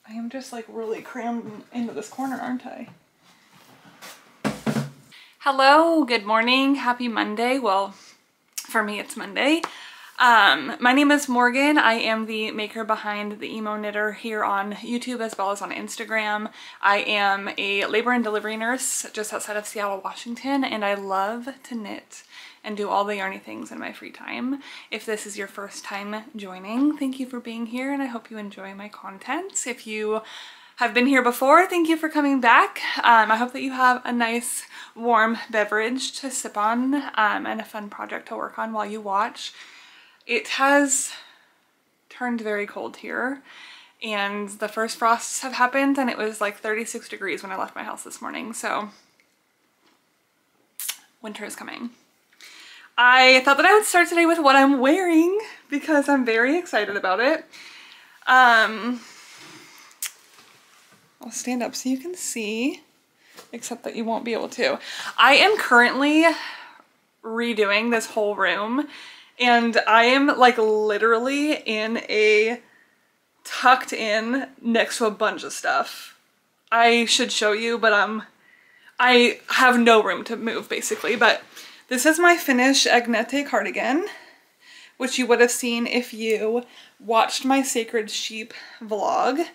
I am just like really crammed into this corner, aren't I? Hello, good morning, happy Monday. Well, for me it's Monday. My name is Morgan. I am the maker behind the Emo Knitter here on YouTube as well as on Instagram. I am a labor and delivery nurse just outside of Seattle, Washington, and I love to knit and do all the yarny things in my free time. If this is your first time joining, thank you for being here and I hope you enjoy my content. If you have been here before, thank you for coming back. I hope that you have a nice warm beverage to sip on and a fun project to work on while you watch. It has turned very cold here and the first frosts have happened and it was like 36 degrees when I left my house this morning, so winter is coming. I thought that I would start today with what I'm wearing because I'm very excited about it. I'll stand up so you can see, except that you won't be able to. I am currently redoing this whole room and I am like literally in a tucked in next to a bunch of stuff. I should show you, but I have no room to move basically, but this is my finished Agnete cardigan, which you would have seen if you watched my Sacred Sheep vlog.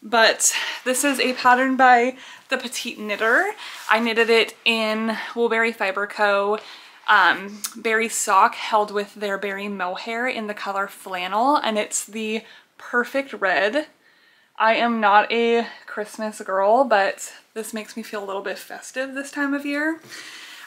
But this is a pattern by the Petite Knitter. I knitted it in Woolberry Fiber Co. Berry sock held with their berry mohair in the color flannel, and it's the perfect red. I am not a Christmas girl, but this makes me feel a little bit festive this time of year.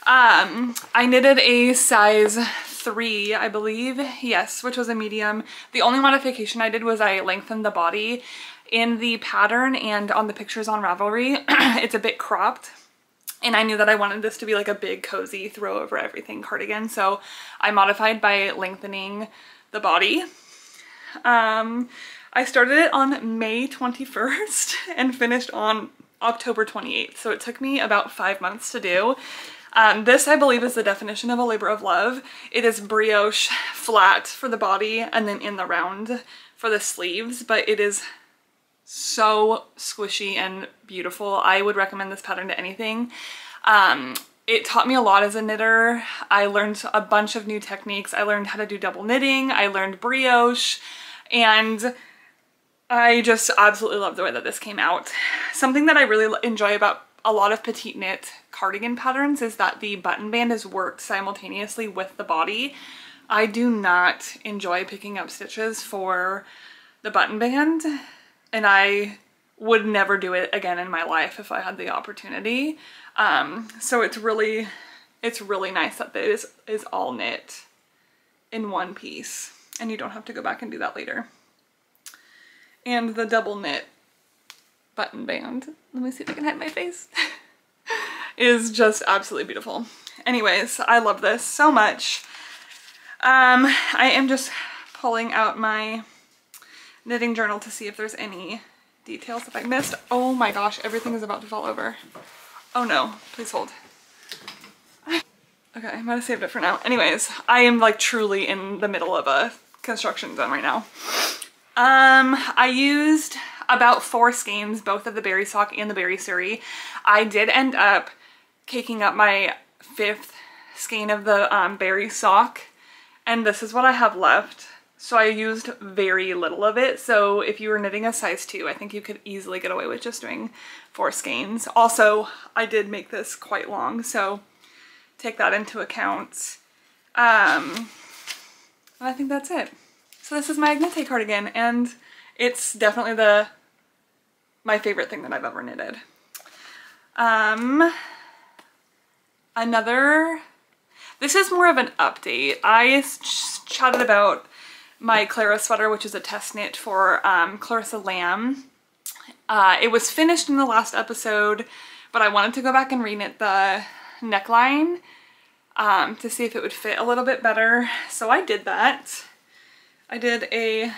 I knitted a size 3, I believe, yes, which was a medium. The only modification I did was I lengthened the body. In the pattern and on the pictures on Ravelry, it's a bit cropped. And I knew that I wanted this to be like a big cozy throw over everything cardigan, so I modified by lengthening the body. I started it on May 21st and finished on October 28th, so it took me about 5 months to do. This, I believe, is the definition of a labor of love. It is brioche flat for the body and then in the round for the sleeves, but it is so squishy and beautiful. I would recommend this pattern to anything. It taught me a lot as a knitter. I learned a bunch of new techniques. I learned how to do double knitting. I learned brioche, and I just absolutely love the way that this came out. Something that I really enjoy about a lot of petite knit cardigan patterns is that the button band is worked simultaneously with the body. I do not enjoy picking up stitches for the button band, and I would never do it again in my life if I had the opportunity. So it's really nice that this is all knit in one piece and you don't have to go back and do that later. And the double knit button band, let me see if I can hide my face, is just absolutely beautiful. Anyways, I love this so much. I am just pulling out my knitting journal to see if there's any details that I missed. Oh my gosh, everything is about to fall over. Oh no, please hold. Okay, I might have saved it for now. Anyways, I am like truly in the middle of a construction zone right now. I used about 4 skeins, both of the berry sock and the berry suri. I did end up caking up my 5th skein of the berry sock, and this is what I have left. So I used very little of it. So if you were knitting a size 2, I think you could easily get away with just doing 4 skeins. Also, I did make this quite long, so take that into account. I think that's it. So this is my Agnete cardigan, and it's definitely my favorite thing that I've ever knitted. This is more of an update. I chatted about my Clara sweater, which is a test knit for Clarissa Lamb. It was finished in the last episode, but I wanted to go back and reknit the neckline to see if it would fit a little bit better. So I did that. I did a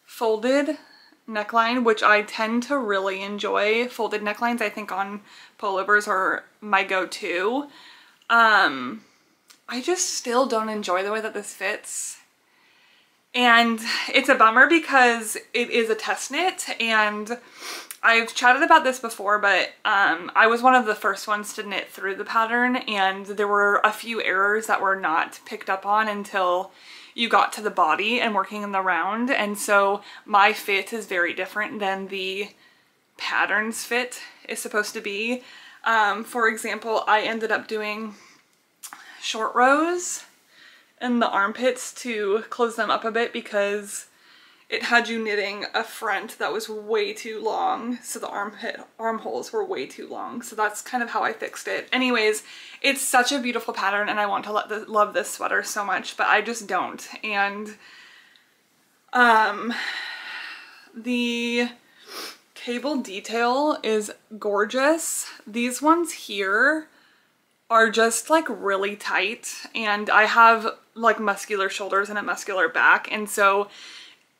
folded neckline, which I tend to really enjoy. Folded necklines, I think, on pullovers are my go-to. I just still don't enjoy the way that this fits. And it's a bummer because it is a test knit, and I've chatted about this before, but I was one of the first ones to knit through the pattern, and there were a few errors that were not picked up on until you got to the body and working in the round. And so my fit is very different than the pattern's fit is supposed to be. For example, I ended up doing short rows in the armpits to close them up a bit because it had you knitting a front that was way too long, so the armholes were way too long. So that's kind of how I fixed it. Anyways, it's such a beautiful pattern, and I want to love this sweater so much, but I just don't. And the cable detail is gorgeous. These ones here are just like really tight, and I have like muscular shoulders and a muscular back, and so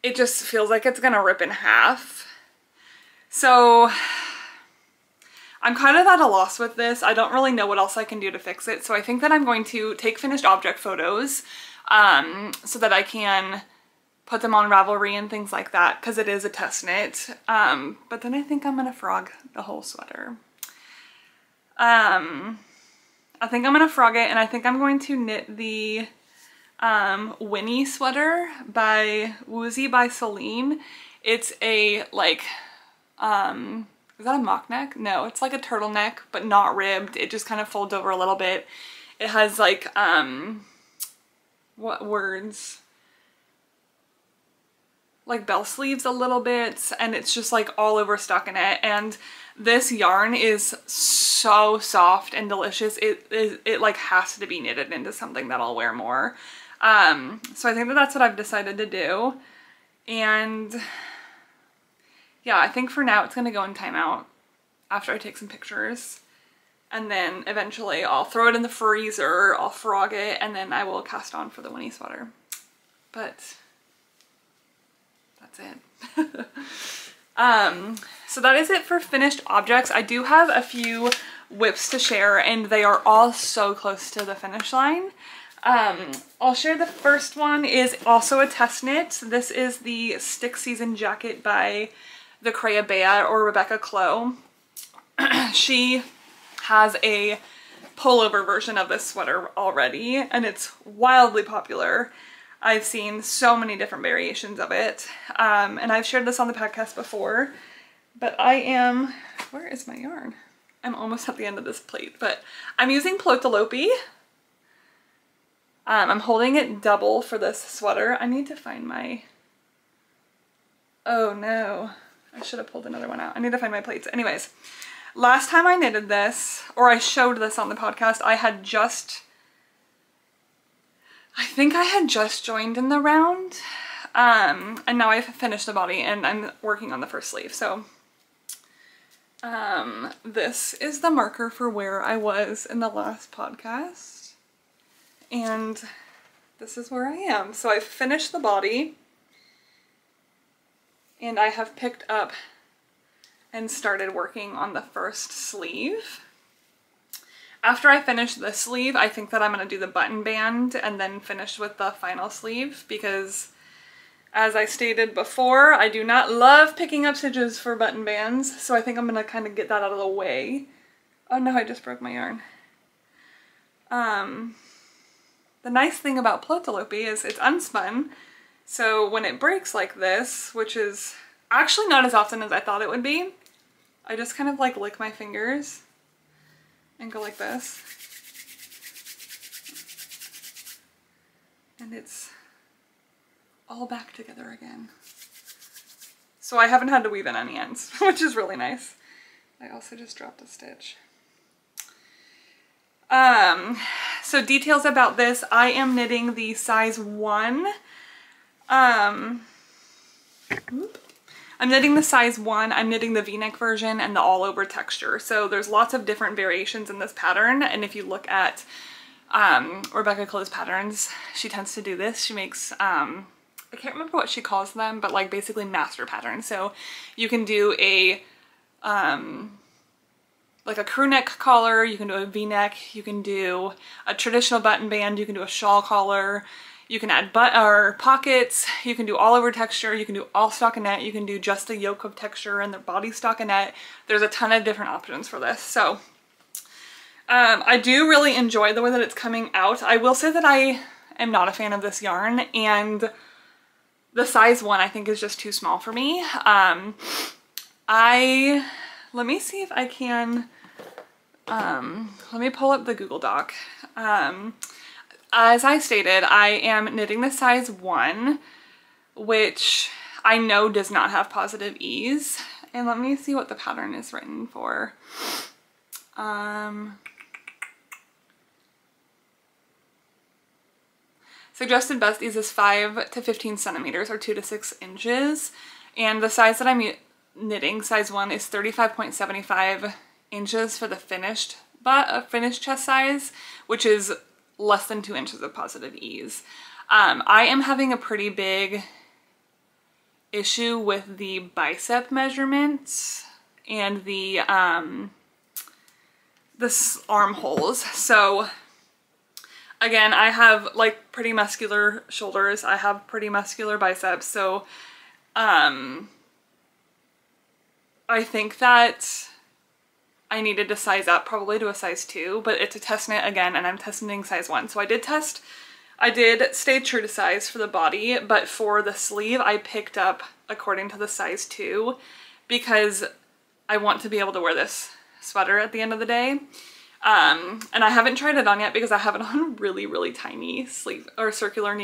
it just feels like it's gonna rip in half. So I'm kind of at a loss with this. I don't really know what else I can do to fix it, so I think that I'm going to take finished object photos so that I can put them on Ravelry and things like that, because it is a test knit. But then I think I'm gonna frog the whole sweater. I think I'm gonna frog it, and I think I'm going to knit the Winnie sweater by Woozy by Celine. It's a like, is that a mock neck? No, it's like a turtleneck, but not ribbed. It just kind of folds over a little bit. It has like, what words? Like bell sleeves a little bit, and it's just like all over stockinette. And this yarn is so soft and delicious. It like has to be knitted into something that I'll wear more. So I think that that's what I've decided to do. And yeah, I think for now it's gonna go in timeout after I take some pictures. And then eventually I'll throw it in the freezer, I'll frog it, and then I will cast on for the Winnie sweater. But that's it. So that is it for finished objects. I do have a few whips to share, and they are all so close to the finish line. I'll share the first one is also a test knit. This is the Stick Season Jacket by the Crea Bea, or Rebecca Clow. She has a pullover version of this sweater already, and it's wildly popular. I've seen so many different variations of it, and I've shared this on the podcast before, but I am, where is my yarn? I'm almost at the end of this plate, but I'm using Plotalopi. I'm holding it double for this sweater. I need to find my, oh no, I should have pulled another one out. I need to find my plates. Anyways, last time I knitted this, or I showed this on the podcast, I think I had just joined in the round, and now I've finished the body and I'm working on the first sleeve. So this is the marker for where I was in the last podcast, and this is where I am. So I've finished the body, and I have picked up and started working on the first sleeve. After I finish this sleeve, I think that I'm going to do the button band and then finish with the final sleeve, because as I stated before, I do not love picking up stitches for button bands, so I think I'm going to kind of get that out of the way. Oh no, I just broke my yarn. The nice thing about Plotalopi is it's unspun, so when it breaks like this, which is actually not as often as I thought it would be, I just kind of like lick my fingers and go like this, and it's all back together again. So I haven't had to weave in any ends, which is really nice. I also just dropped a stitch. So details about this, I am knitting the size 1. I'm knitting the size 1, I'm knitting the V-neck version and the all over texture. So there's lots of different variations in this pattern, and if you look at Rebecca Clow's patterns, she tends to do this. She makes, I can't remember what she calls them, but like basically master patterns. So you can do a, like a crew neck collar, you can do a V-neck, you can do a traditional button band, you can do a shawl collar, You can add butt or pockets, you can do all over texture, you can do all stockinette, you can do just the yoke of texture and the body stockinette. There's a ton of different options for this. So I do really enjoy the way that it's coming out. I will say that I am not a fan of this yarn, and the size 1 I think is just too small for me. Let me see if I can, let me pull up the Google Doc. As I stated, I am knitting the size 1, which I know does not have positive ease. And let me see what the pattern is written for. Suggested best ease is 5 to 15 centimeters or 2 to 6 inches. And the size that I'm knitting, size 1, is 35.75 inches for the finished chest size, which is less than 2 inches of positive ease. I am having a pretty big issue with the bicep measurements and the armholes. So again, I have like pretty muscular shoulders, I have pretty muscular biceps, so I think that I needed to size up probably to a size 2, but it's a test knit again, and I'm testing size 1. So I did stay true to size for the body, but for the sleeve I picked up according to the size 2 because I want to be able to wear this sweater at the end of the day. And I haven't tried it on yet because I have it on really, really tiny sleeve or circular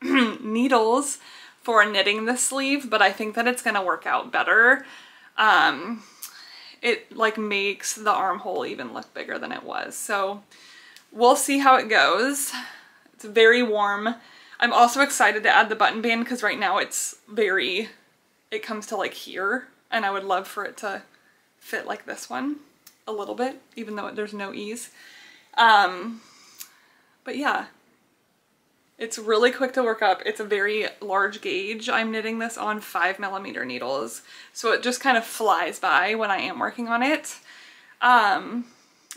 needles for knitting the sleeve, but I think that it's gonna work out better. It like makes the armhole even look bigger than it was. So we'll see how it goes. It's very warm. I'm also excited to add the button band because right now it comes to like here, and I would love for it to fit like this one a little bit, even though there's no ease. But yeah, it's really quick to work up. It's a very large gauge. I'm knitting this on 5mm needles, so it just kind of flies by when I am working on it.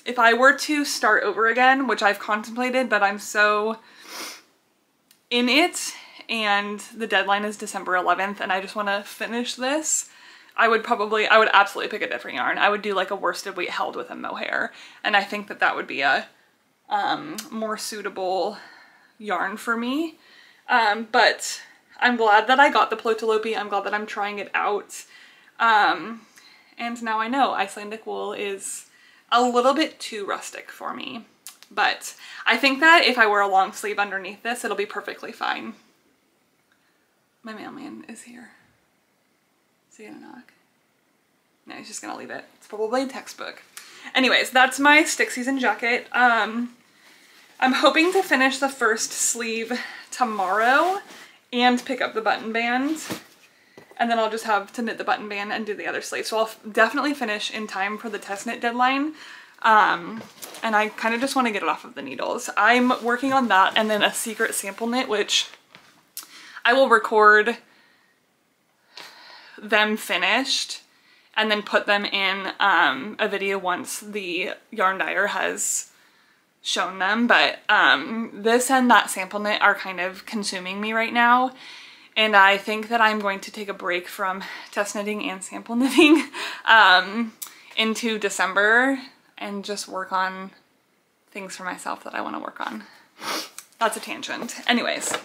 If I were to start over again, which I've contemplated, but I'm so in it and the deadline is December 11th and I just want to finish this, I would absolutely pick a different yarn. I would do like a worsted weight held with a mohair, and I think that that would be a more suitable yarn for me. But I'm glad that I got the Plotalopi. I'm glad that I'm trying it out. And now I know Icelandic wool is a little bit too rustic for me. But I think that if I wear a long sleeve underneath this, it'll be perfectly fine. My mailman is here. Is he gonna knock? No, he's just gonna leave it. It's probably a textbook. Anyways, that's my stick season jacket. I'm hoping to finish the first sleeve tomorrow and pick up the button band. And then I'll just have to knit the button band and do the other sleeve. So I'll definitely finish in time for the test knit deadline. And I kind of just want to get it off of the needles. I'm working on that and then a secret sample knit, which I will record them finished and then put them in a video once the yarn dyer has shown them. But this and that sample knit are kind of consuming me right now, and I think that I'm going to take a break from test knitting and sample knitting into December and just work on things for myself that I want to work on. That's a tangent. Anyways,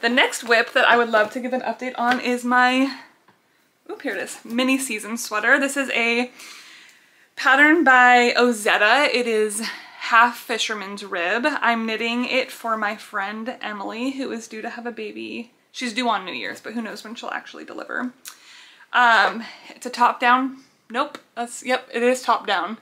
the next whip that I would love to give an update on is my, oop, here it is, mini season sweater. This is a pattern by Ozetta. It is half fisherman's rib. I'm knitting it for my friend Emily, who is due to have a baby. She's due on New Year's, but who knows when she'll actually deliver. It's a top down. Nope, yep, it is top down.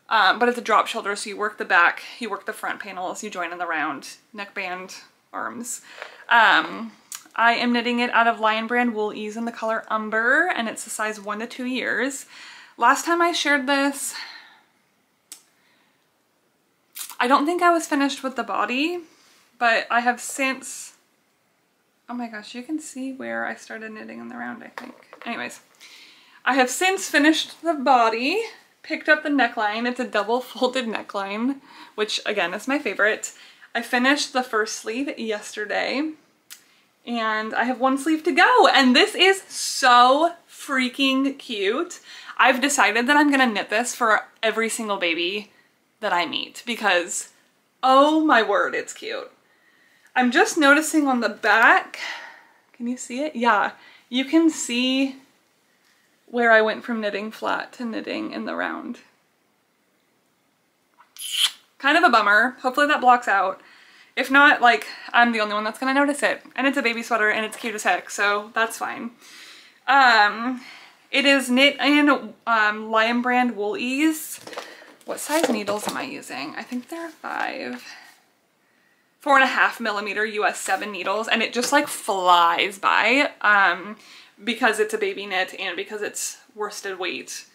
But it's a drop shoulder, so you work the back, you work the front panels, you join in the round, neckband, arms. I am knitting it out of Lion Brand Wool Ease in the color Umber, and it's a size 1 to 2 years. Last time I shared this, I don't think I was finished with the body, but I have since, oh my gosh, you can see where I started knitting in the round, I think. Anyways, I have since finished the body, picked up the neckline. It's a double folded neckline, which again is my favorite. I finished the first sleeve yesterday and I have one sleeve to go, and this is so freaking cute. I've decided that I'm gonna knit this for every single baby that I meet because, oh my word, it's cute. I'm just noticing on the back, can you see it? Yeah, you can see where I went from knitting flat to knitting in the round. Kind of a bummer. Hopefully that blocks out. If not, like, I'm the only one that's gonna notice it. And it's a baby sweater and it's cute as heck, so that's fine. It is knit in Lion Brand Wool Ease. What size needles am I using? I think they're 4.5 millimeter US 7 needles, and it just like flies by because it's a baby knit and because it's worsted weight.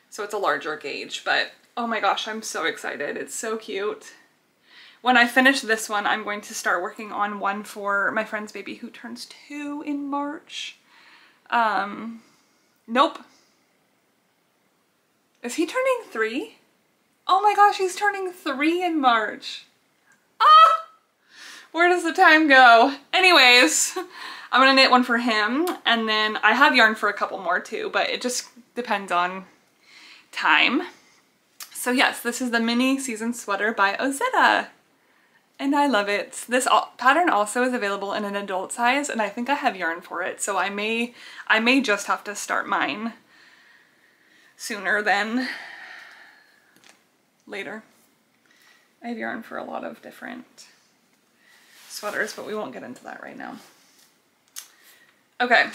So it's a larger gauge, but oh my gosh, I'm so excited. It's so cute. When I finish this one, I'm going to start working on one for my friend's baby who turns 2 in March. Nope. Is he turning 3? Oh my gosh, he's turning 3 in March. Ah! Where does the time go? Anyways, I'm gonna knit one for him, and then I have yarn for a couple more too, but it just depends on time. So yes, this is the mini season sweater by Ozetta, and I love it. This pattern also is available in an adult size, and I think I have yarn for it, so I may just have to start mine sooner than later. I have yarn for a lot of different sweaters, but we won't get into that right now. Okay,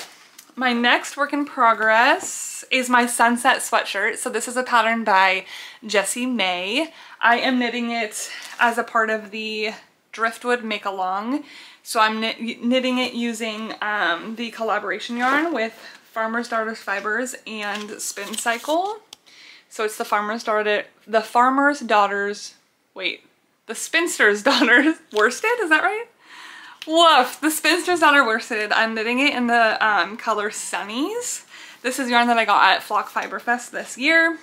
my next work in progress is my sunset sweatshirt. So this is a pattern by Jessie May. I am knitting it as a part of the Driftwood Make Along. So I'm knitting it using the collaboration yarn with Farmer's Daughter's Fibers and Spin Cycle. So it's the Spinster's Daughter's Worsted, is that right? Woof, the Spinster's Daughter Worsted. I'm knitting it in the color Sunnies. This is yarn that I got at Flock Fiber Fest this year.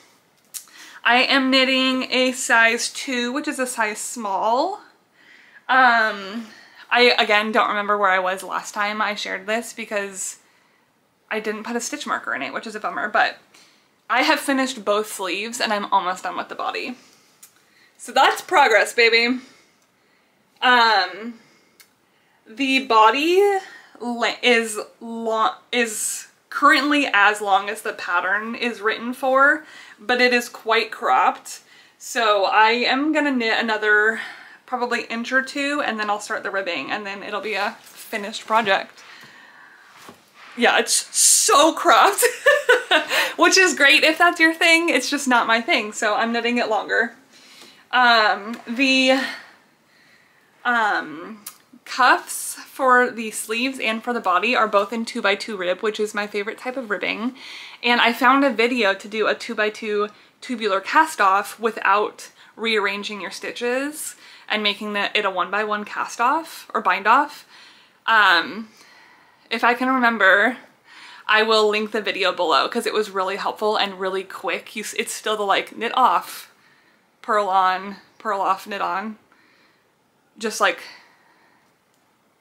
I am knitting a size 2, which is a size small. I, again, don't remember where I was last time I shared this because I didn't put a stitch marker in it, which is a bummer, but I have finished both sleeves and I'm almost done with the body. So that's progress, baby. The body is currently as long as the pattern is written for, but it is quite cropped. So I am gonna knit another probably inch or 2, and then I'll start the ribbing, and then it'll be a finished project. Yeah, it's so cropped, which is great if that's your thing. It's just not my thing, so I'm knitting it longer. The cuffs for the sleeves and for the body are both in 2x2 rib, which is my favorite type of ribbing. And I found a video to do a 2x2 tubular cast off without rearranging your stitches and making it a 1x1 cast off or bind off. If I can remember, I will link the video below because it was really helpful and really quick. It's still the like knit off, purl on, purl off, knit on. Just like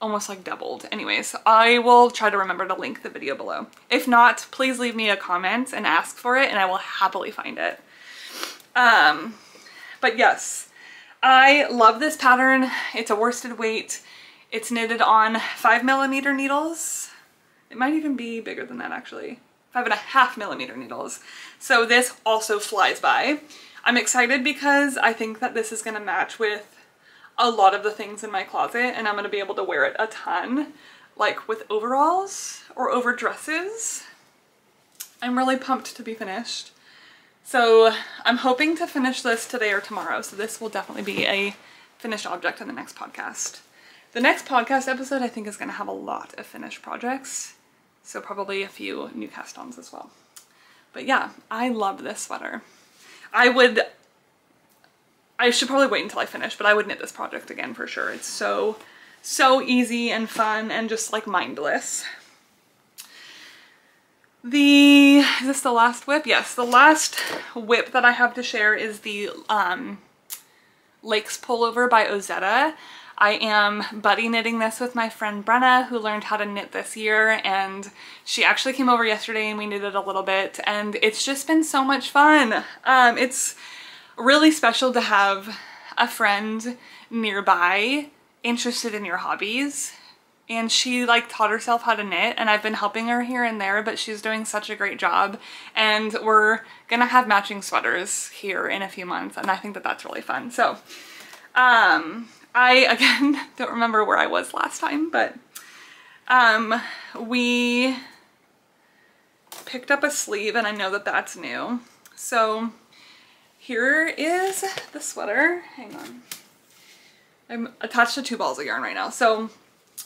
almost like doubled. Anyways, I will try to remember to link the video below. If not, please leave me a comment and ask for it and I will happily find it. But yes, I love this pattern. It's a worsted weight. It's knitted on 5mm needles. It might even be bigger than that actually. 5.5mm needles. So this also flies by. I'm excited because I think that this is gonna match with a lot of the things in my closet and I'm gonna be able to wear it a ton, like with overalls or over dresses. I'm really pumped to be finished. So I'm hoping to finish this today or tomorrow, so this will definitely be a finished object in the next podcast. The next podcast episode I think is gonna have a lot of finished projects, so probably a few new cast-ons as well. But yeah, I love this sweater. I should probably wait until I finish, but I would knit this project again for sure. It's so easy and fun and just like mindless. Is this the last whip? Yes, the last whip that I have to share is the Lakes Pullover by Ozetta. I am buddy knitting this with my friend Brenna, who learned how to knit this year, and she actually came over yesterday and we knitted a little bit, and it's just been so much fun. It's really special to have a friend nearby interested in your hobbies, and she like taught herself how to knit, and I've been helping her here and there, but she's doing such a great job, and we're gonna have matching sweaters here in a few months, and I think that that's really fun. So I, again, don't remember where I was last time, but we picked up a sleeve, and I know that that's new. So here is the sweater. Hang on. I'm attached to 2 balls of yarn right now. So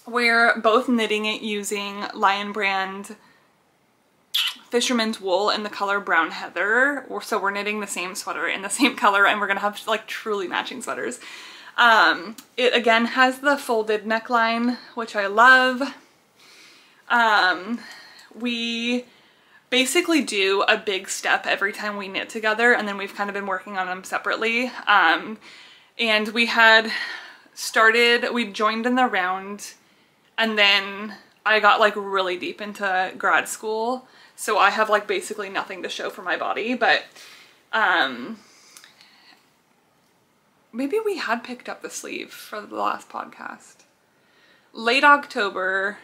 we're both knitting it using Lion Brand Fisherman's Wool in the color Brown Heather. So we're knitting the same sweater in the same color, and we're gonna have like truly matching sweaters. It again has the folded neckline, which I love. We basically do a big step every time we knit together, and then we've kind of been working on them separately. And we had started, we joined in the round, and then I got like really deep into grad school, so I have like basically nothing to show for my body, but maybe we had picked up the sleeve for the last podcast. Late October,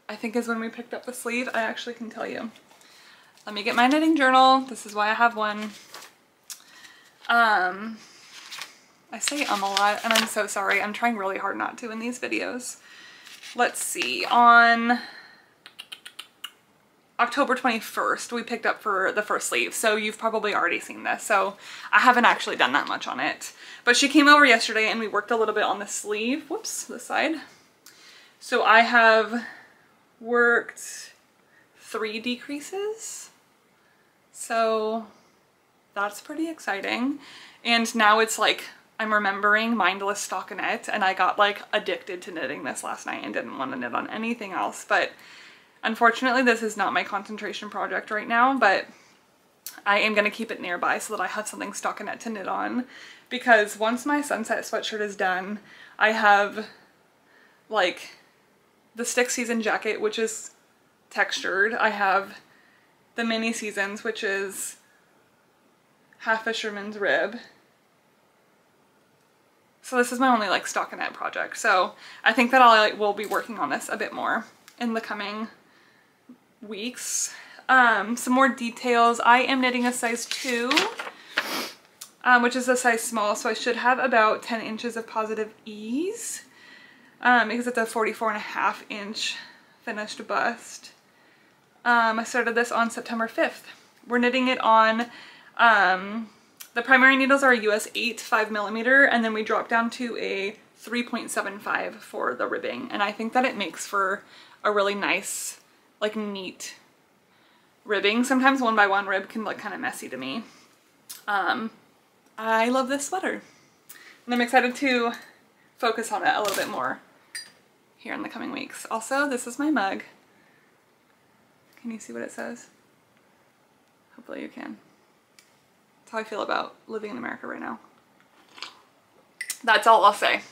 I think, is when we picked up the sleeve. I actually can tell you. Let me get my knitting journal. This is why I have one. I say a lot, and I'm so sorry. I'm trying really hard not to in these videos. Let's see. On October 21st, we picked up for the first sleeve, so you've probably already seen this, so I haven't actually done that much on it. But she came over yesterday and we worked a little bit on the sleeve. Whoops, this side. So I have worked 3 decreases, so that's pretty exciting. And now it's like I'm remembering mindless stockinette, and I got like addicted to knitting this last night and didn't want to knit on anything else. But unfortunately, this is not my concentration project right now, but I am going to keep it nearby so that I have something stockinette to knit on, because once my sunset sweatshirt is done, I have like the stick season jacket, which is textured. I have the mini seasons, which is half fisherman's rib. So this is my only like stockinette project. So I think that I will be working on this a bit more in the coming weeks. Some more details. I am knitting a size 2, which is a size small, so I should have about 10 inches of positive ease, because it's a 44.5 inch finished bust. I started this on September 5th. We're knitting it on, the primary needles are a US 8 5mm, and then we drop down to a 3.75 for the ribbing, and I think that it makes for a really nice, like, neat ribbing. Sometimes 1x1 rib can look kind of messy to me. I love this sweater, and I'm excited to focus on it a little bit more here in the coming weeks. Also, this is my mug. Can you see what it says? Hopefully you can. That's how I feel about living in America right now. That's all I'll say.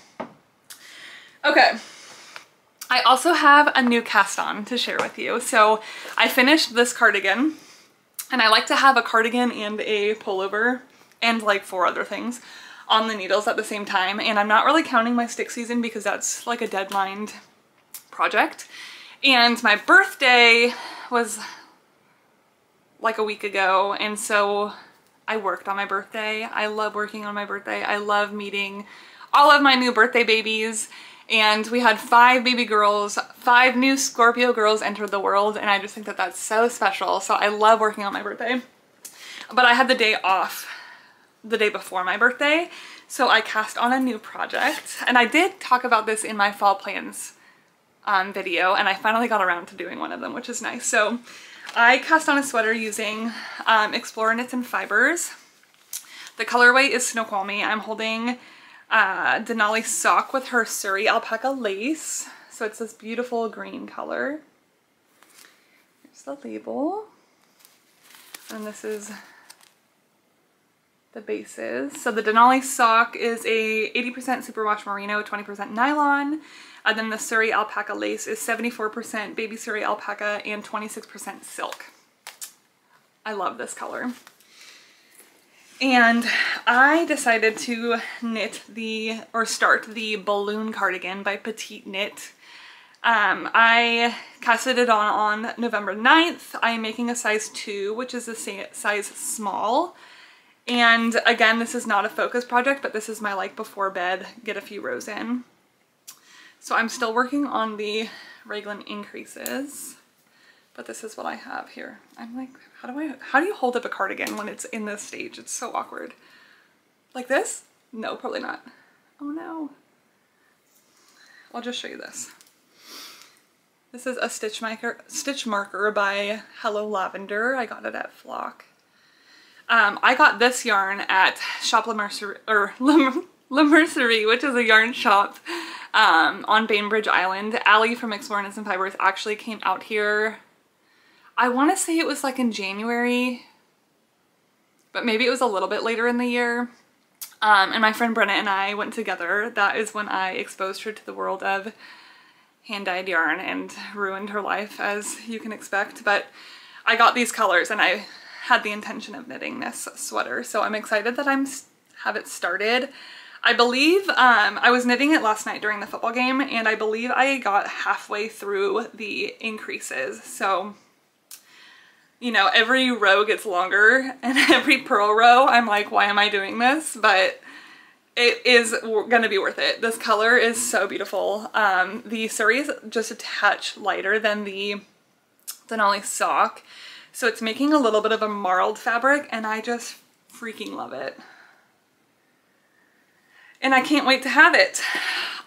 Okay. I also have a new cast on to share with you. So I finished this cardigan, and I like to have a cardigan and a pullover and like 4 other things on the needles at the same time. And I'm not really counting my stick season because that's like a deadlined project. And my birthday was like a week ago, and so I worked on my birthday. I love working on my birthday. I love meeting all of my new birthday babies. And we had 5 baby girls, 5 new Scorpio girls enter the world, and I just think that that's so special. So I love working on my birthday. But I had the day off the day before my birthday, so I cast on a new project. And I did talk about this in my fall plans video, and I finally got around to doing one of them, which is nice. So I cast on a sweater using Explorer Knits and Fibers. The colorway is Snoqualmie. I'm holding Denali sock with her Surrey alpaca lace. So it's this beautiful green color. Here's the label. And this is the bases. So the Denali sock is a 80% superwash merino, 20% nylon. And then the Surrey alpaca lace is 74% baby Surrey alpaca and 26% silk. I love this color. And I decided to start the balloon cardigan by Petite Knit. I casted it on November 9th. I am making a size 2, which is a size small. And again, this is not a focus project, but this is my like before bed, get a few rows in. So I'm still working on the raglan increases, but this is what I have here. I'm like, how do you hold up a cardigan when it's in this stage? It's so awkward. Like this? No, probably not. Oh no. I'll just show you this. This is a stitch marker by Hello Lavender. I got it at Flock. I got this yarn at Shop La Mercerie, or La Mercerie, which is a yarn shop on Bainbridge Island. Allie from Exploring Innocent Fibers actually came out here. I want to say it was like in January, but maybe it was a little bit later in the year. And my friend Brenna and I went together. That is when I exposed her to the world of hand-dyed yarn and ruined her life, as you can expect. But I got these colors and I had the intention of knitting this sweater, so I'm excited that have it started. I believe I was knitting it last night during the football game, and I believe I got halfway through the increases. So, you know, every row gets longer, and every purl row I'm like, why am I doing this? But it is gonna be worth it. This color is so beautiful. The Surrey is just a touch lighter than the Denali sock, so it's making a little bit of a marled fabric, and I just freaking love it. And I can't wait to have it.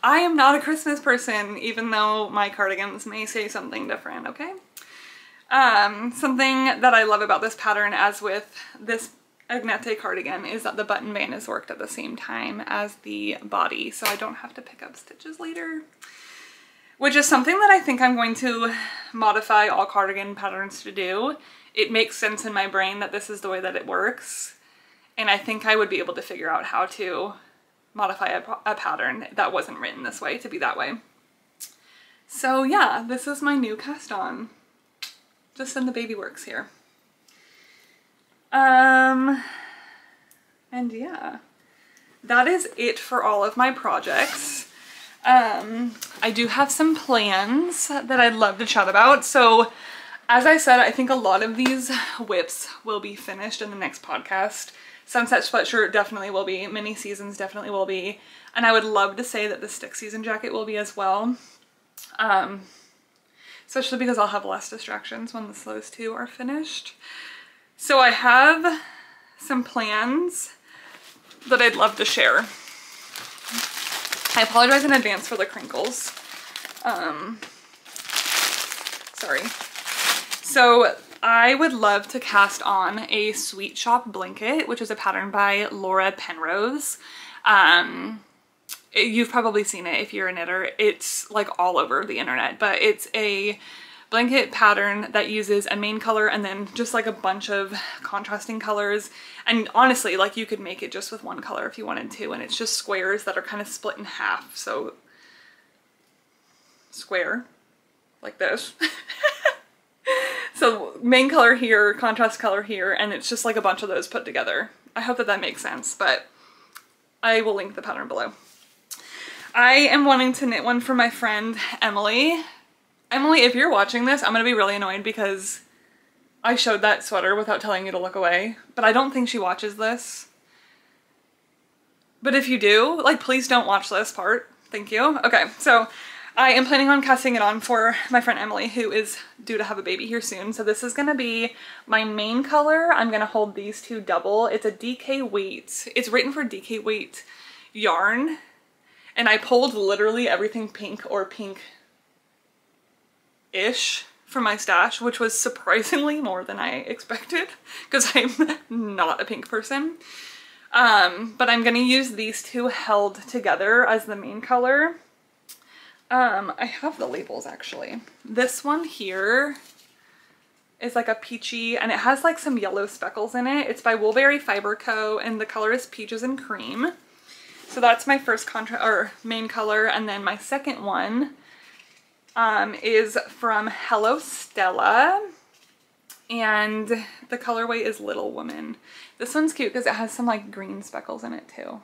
I am not a Christmas person, even though my cardigans may say something different, okay? Something that I love about this pattern, as with this Agnete cardigan, is that the button band is worked at the same time as the body, so I don't have to pick up stitches later. Which is something that I think I'm going to modify all cardigan patterns to do. It makes sense in my brain that this is the way that it works, and I think I would be able to figure out how to modify a pattern that wasn't written this way to be that way. So yeah, this is my new cast on. Just in the baby works here. And yeah, that is it for all of my projects. I do have some plans that I'd love to chat about. So as I said, I think a lot of these whips will be finished in the next podcast. Sunset Sweatshirt definitely will be. Mini Seasons definitely will be. And I would love to say that the Stick Season jacket will be as well. Especially because I'll have less distractions when those two are finished. So I have some plans that I'd love to share. I apologize in advance for the crinkles. Sorry. So I would love to cast on a Sweet Shop blanket, which is a pattern by Laura Penrose. You've probably seen it if you're a knitter. It's like all over the internet, but it's a blanket pattern that uses a main color and then just like a bunch of contrasting colors. And honestly, like you could make it just with one color if you wanted to, and it's just squares that are kind of split in half. So square like this. So main color here, contrast color here, and it's just like a bunch of those put together. I hope that that makes sense, but I will link the pattern below. I am wanting to knit one for my friend Emily. Emily, if you're watching this, I'm gonna be really annoyed because I showed that sweater without telling you to look away, but I don't think she watches this. But if you do, like, please don't watch this part. Thank you. Okay, so I am planning on casting it on for my friend Emily, who is due to have a baby here soon. So this is gonna be my main color. I'm gonna hold these two double. It's a DK weight. It's written for DK weight yarn. And I pulled literally everything pink or pink-ish from my stash, which was surprisingly more than I expected because I'm not a pink person. But I'm gonna use these two held together as the main color. I have the labels actually. This one here is like a peachy, and it has like some yellow speckles in it. It's by Woolberry Fiber Co. and the color is Peaches and Cream. So that's my first main color, and then my second one is from Hello Stella, and the colorway is Little Woman. This one's cute because it has some like green speckles in it too.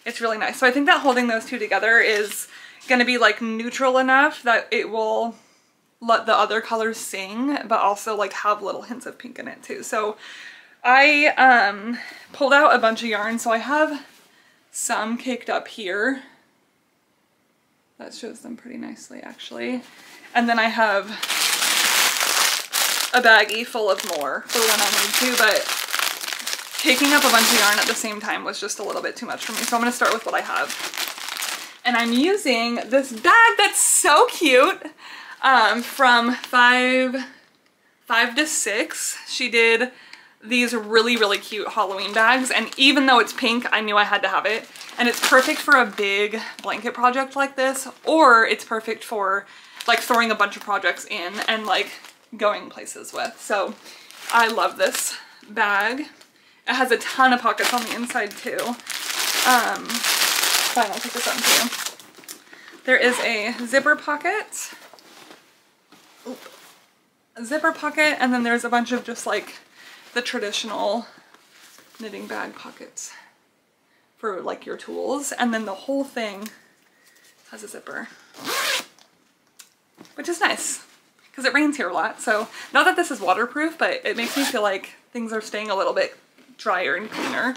It's really nice. So I think that holding those two together is going to be like neutral enough that it will let the other colors sing, but also like have little hints of pink in it too. So I pulled out a bunch of yarn, so I have some caked up here. That shows them pretty nicely actually. And then I have a baggie full of more for when I need to, but taking up a bunch of yarn at the same time was just a little bit too much for me. So I'm gonna start with what I have. And I'm using this bag that's so cute from 5 to 6. She did these really, really cute Halloween bags, and even though it's pink, I knew I had to have it. And it's perfect for a big blanket project like this, or it's perfect for like throwing a bunch of projects in and like going places with. So I love this bag. It has a ton of pockets on the inside too. Fine, I'll take this out too. There is a zipper pocket. Oop. A zipper pocket, and then there's a bunch of just like the traditional knitting bag pockets for like your tools. And then the whole thing has a zipper, which is nice because it rains here a lot. So not that this is waterproof, but it makes me feel like things are staying a little bit drier and cleaner.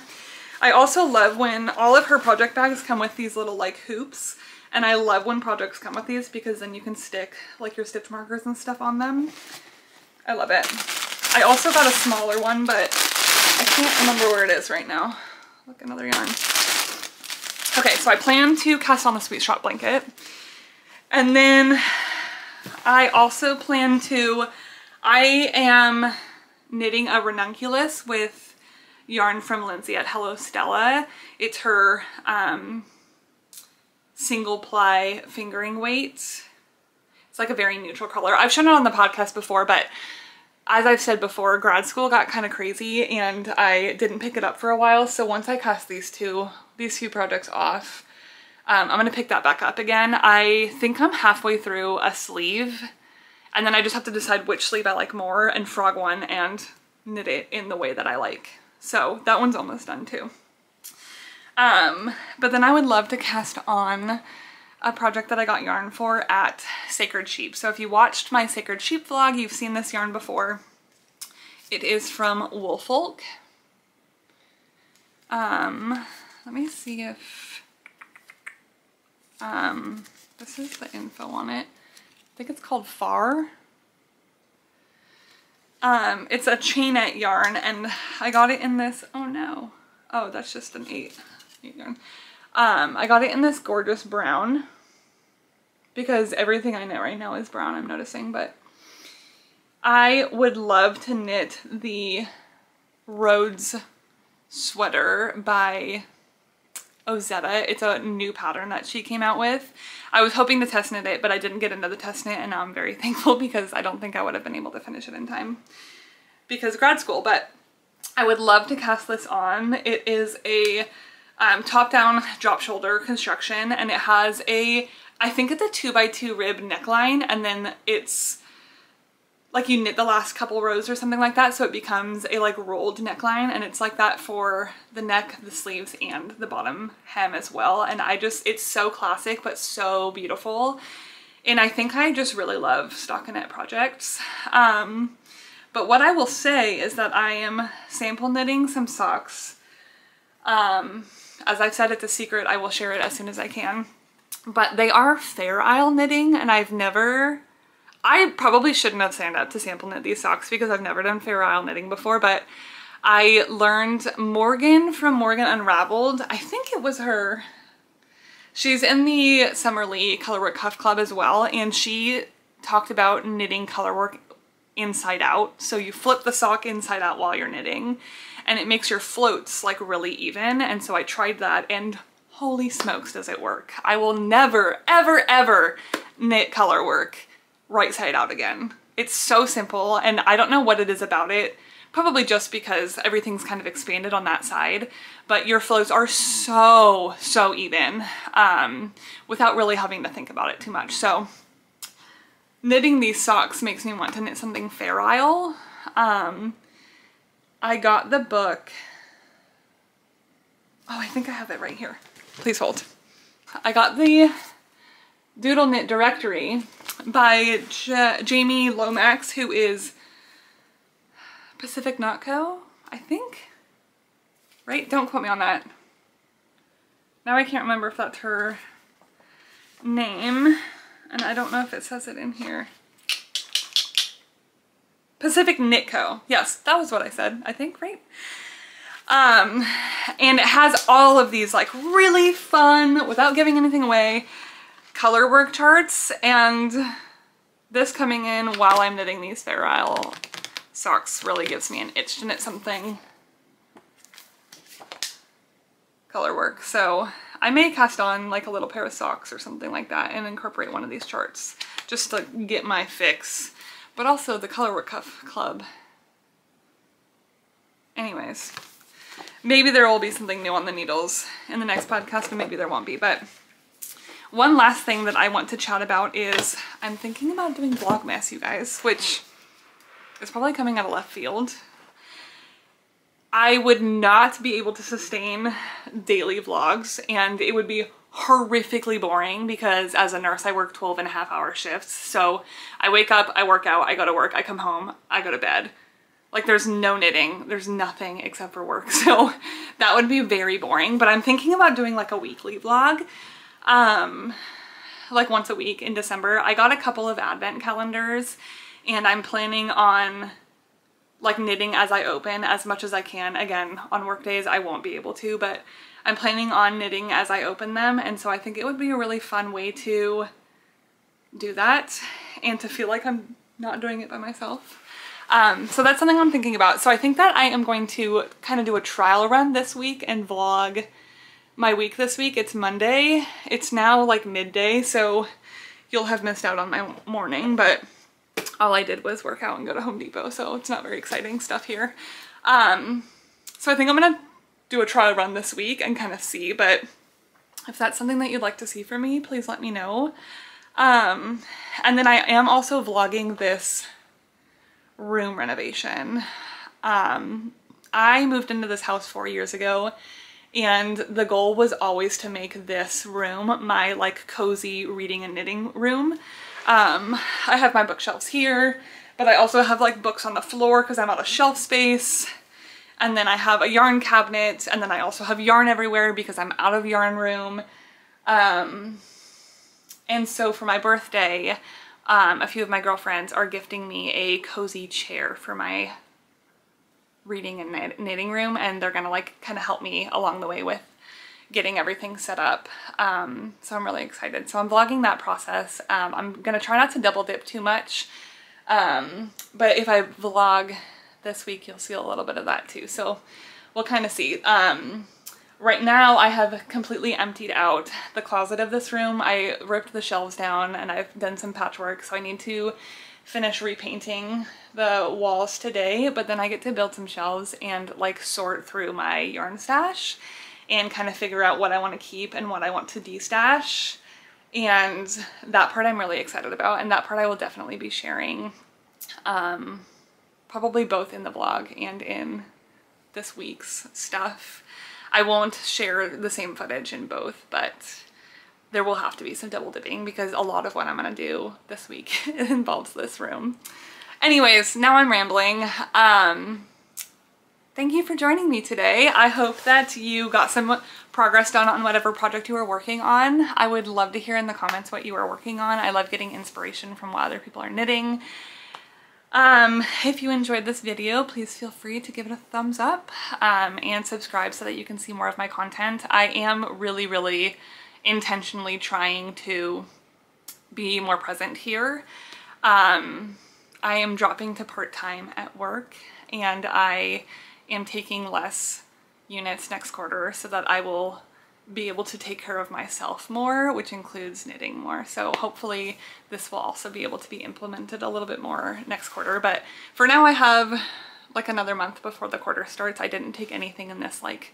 I also love when all of her project bags come with these little like hoops, and I love when projects come with these because then you can stick like your stitch markers and stuff on them. I love it. I also got a smaller one, but I can't remember where it is right now. Look, another yarn. Okay, so I plan to cast on the Sweet Shop blanket, and then I also plan to, I am knitting a ranunculus with yarn from Lindsay at Hello Stella. It's her single ply fingering weight. It's like a very neutral color. I've shown it on the podcast before, but as I've said before, grad school got kind of crazy and I didn't pick it up for a while. So once I cast these two projects off, I'm gonna pick that back up again. I think I'm halfway through a sleeve, and then I just have to decide which sleeve I like more and frog one and knit it in the way that I like. So that one's almost done too. But then I would love to cast on a project that I got yarn for at Sacred Sheep. So if you watched my Sacred Sheep vlog, you've seen this yarn before. It is from Woolfolk. Let me see if this is the info on it. I think it's called Far. It's a chainette yarn, and I got it in this, oh no. Oh, that's just an 8 yarn. I got it in this gorgeous brown because everything I knit right now is brown, I'm noticing, but I would love to knit the Rhodes sweater by Ozetta. It's a new pattern that she came out with. I was hoping to test knit it, but I didn't get into the test knit, and now I'm very thankful because I don't think I would have been able to finish it in time because of grad school, but I would love to cast this on. It is a top-down drop shoulder construction, and it has a, I think it's a 2x2 rib neckline, and then it's like you knit the last couple rows or something like that, so it becomes a like rolled neckline, and it's like that for the neck, the sleeves, and the bottom hem as well. And I just, it's so classic but so beautiful, and I think I just really love stockinette projects. But what I will say is that I am sample knitting some socks. As I've said, it's a secret. I will share it as soon as I can, but they are Fair Isle knitting, and I probably shouldn't have signed up to sample knit these socks because I've never done Fair Isle knitting before, but I learned Morgan from Morgan Unraveled. I think it was her. She's in the Summerlee Colorwork Cuff Club as well, and she talked about knitting colorwork inside out. So you flip the sock inside out while you're knitting, and it makes your floats like really even. And so I tried that, and holy smokes does it work. I will never, ever, ever knit colorwork right side out again. It's so simple, and I don't know what it is about it. Probably just because everything's kind of expanded on that side, but your flows are so even without really having to think about it too much. So knitting these socks makes me want to knit something ferile. I got the book. Oh, I think I have it right here. Please hold. I got the Doodle Knit Directory by Jamie Lomax, who is Pacific Knot Co, I think? Right? Don't quote me on that. Now I can't remember if that's her name, and I don't know if it says it in here. Pacific Knit Co. Yes, that was what I said, I think, right? And it has all of these like really fun, without giving anything away, color work charts, and this coming in while I'm knitting these ferile socks really gives me an itch to knit something color work. So I may cast on like a little pair of socks or something like that and incorporate one of these charts just to get my fix, but also the color work club. Anyways, maybe there will be something new on the needles in the next podcast, and maybe there won't be. But one last thing that I want to chat about is I'm thinking about doing Vlogmas, you guys, which is probably coming out of left field. I would not be able to sustain daily vlogs, and it would be horrifically boring because as a nurse I work 12.5-hour shifts. So I wake up, I work out, I go to work, I come home, I go to bed. Like there's no knitting, there's nothing except for work. So that would be very boring, but I'm thinking about doing like a weekly vlog, like once a week in December. I got a couple of advent calendars, and I'm planning on like knitting as I open as much as I can. Again, on work days I won't be able to, but I'm planning on knitting as I open them, and so I think it would be a really fun way to do that and to feel like I'm not doing it by myself. So that's something I'm thinking about. So I think that I am going to kind of do a trial run this week and vlog my week this week. It's Monday. It's now like midday, so you'll have missed out on my morning, but all I did was work out and go to Home Depot, so it's not very exciting stuff here. So I think I'm gonna do a trial run this week and kind of see, but if that's something that you'd like to see from me, please let me know. And then I am also vlogging this room renovation. I moved into this house 4 years ago, and the goal was always to make this room my like cozy reading and knitting room. I have my bookshelves here, but I also have like books on the floor because I'm out of shelf space. And then I have a yarn cabinet, and then I also have yarn everywhere because I'm out of yarn room. And so for my birthday, a few of my girlfriends are gifting me a cozy chair for my reading and knitting room, and they're gonna like kind of help me along the way with getting everything set up. So I'm really excited. So I'm vlogging that process. I'm gonna try not to double dip too much, but if I vlog this week you'll see a little bit of that too, so we'll kind of see. Right now I have completely emptied out the closet of this room. I ripped the shelves down and I've done some patchwork, so I need to finish repainting the walls today, but then I get to build some shelves and like sort through my yarn stash and kind of figure out what I want to keep and what I want to de-stash. And that part I'm really excited about, and that part I will definitely be sharing, probably both in the vlog and in this week's stuff. I won't share the same footage in both, but there will have to be some double dipping because a lot of what I'm gonna do this week involves this room. Anyways, now I'm rambling. Thank you for joining me today. I hope that you got some progress done on whatever project you are working on. I would love to hear in the comments what you are working on. I love getting inspiration from what other people are knitting. If you enjoyed this video, please feel free to give it a thumbs up and subscribe so that you can see more of my content. I am really intentionally trying to be more present here. I am dropping to part-time at work, and I am taking less units next quarter so that I will be able to take care of myself more, which includes knitting more. So hopefully this will also be able to be implemented a little bit more next quarter. But for now I have like another month before the quarter starts. I didn't take anything in this like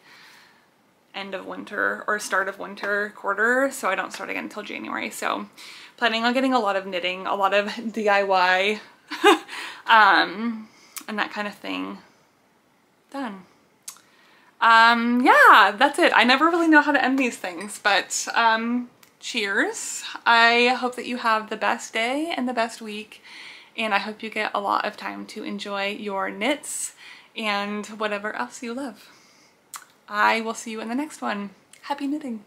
end of winter or start of winter quarter, so I don't start again until January. So planning on getting a lot of knitting, a lot of DIY and that kind of thing done. Yeah, that's it. I never really know how to end these things, but cheers. I hope that you have the best day and the best week, and I hope you get a lot of time to enjoy your knits and whatever else you love. I will see you in the next one. Happy knitting.